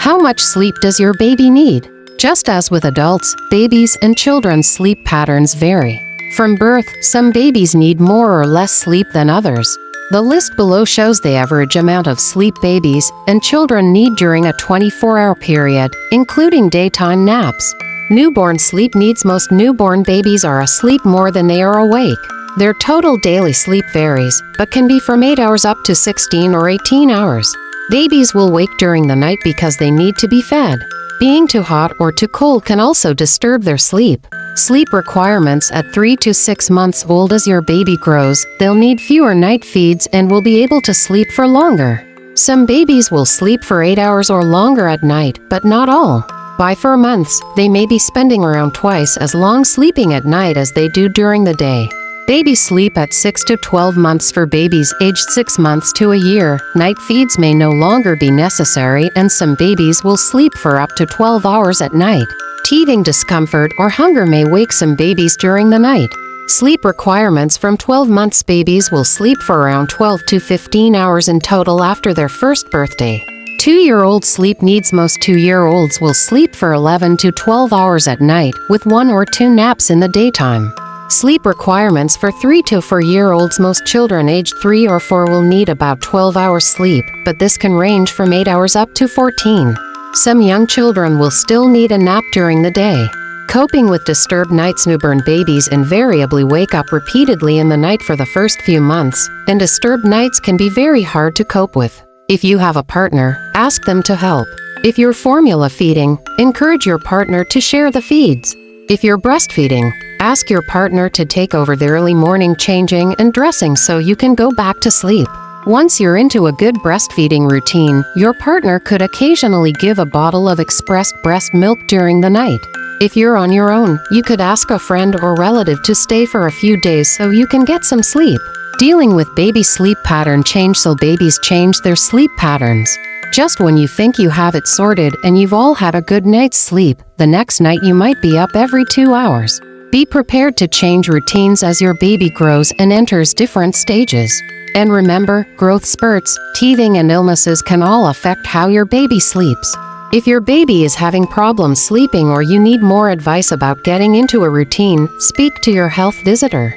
How much sleep does your baby need? Just as with adults, babies and children's sleep patterns vary. From birth, some babies need more or less sleep than others. The list below shows the average amount of sleep babies and children need during a 24-hour period, including daytime naps. Newborn sleep needs. Most newborn babies are asleep more than they are awake. Their total daily sleep varies, but can be from 8 hours up to 16 or 18 hours. Babies will wake during the night because they need to be fed. Being too hot or too cold can also disturb their sleep. Sleep requirements at 3 to 6 months old. As your baby grows, they'll need fewer night feeds and will be able to sleep for longer. Some babies will sleep for 8 hours or longer at night, but not all. By 4 months, they may be spending around twice as long sleeping at night as they do during the day. Baby sleep at 6 to 12 months. For babies aged 6 months to a year, night feeds may no longer be necessary, and some babies will sleep for up to 12 hours at night. Teething discomfort or hunger may wake some babies during the night. Sleep requirements from 12 months. Babies will sleep for around 12 to 15 hours in total after their first birthday. 2-year-old sleep needs. Most 2-year-olds will sleep for 11 to 12 hours at night, with 1 or 2 naps in the daytime. Sleep requirements for 3 to 4-year-olds. Most children aged 3 or 4 will need about 12 hours sleep, but this can range from 8 hours up to 14. Some young children will still need a nap during the day. Coping with disturbed nights. Newborn babies invariably wake up repeatedly in the night for the first few months, and disturbed nights can be very hard to cope with. If you have a partner, ask them to help. If you're formula feeding, encourage your partner to share the feeds. If you're breastfeeding, ask your partner to take over the early morning changing and dressing so you can go back to sleep. Once you're into a good breastfeeding routine, your partner could occasionally give a bottle of expressed breast milk during the night. If you're on your own, you could ask a friend or relative to stay for a few days so you can get some sleep. Dealing with baby sleep pattern change. So babies change their sleep patterns. Just when you think you have it sorted and you've all had a good night's sleep, the next night you might be up every 2 hours. Be prepared to change routines as your baby grows and enters different stages. And remember, growth spurts, teething and illnesses can all affect how your baby sleeps. If your baby is having problems sleeping or you need more advice about getting into a routine, speak to your health visitor.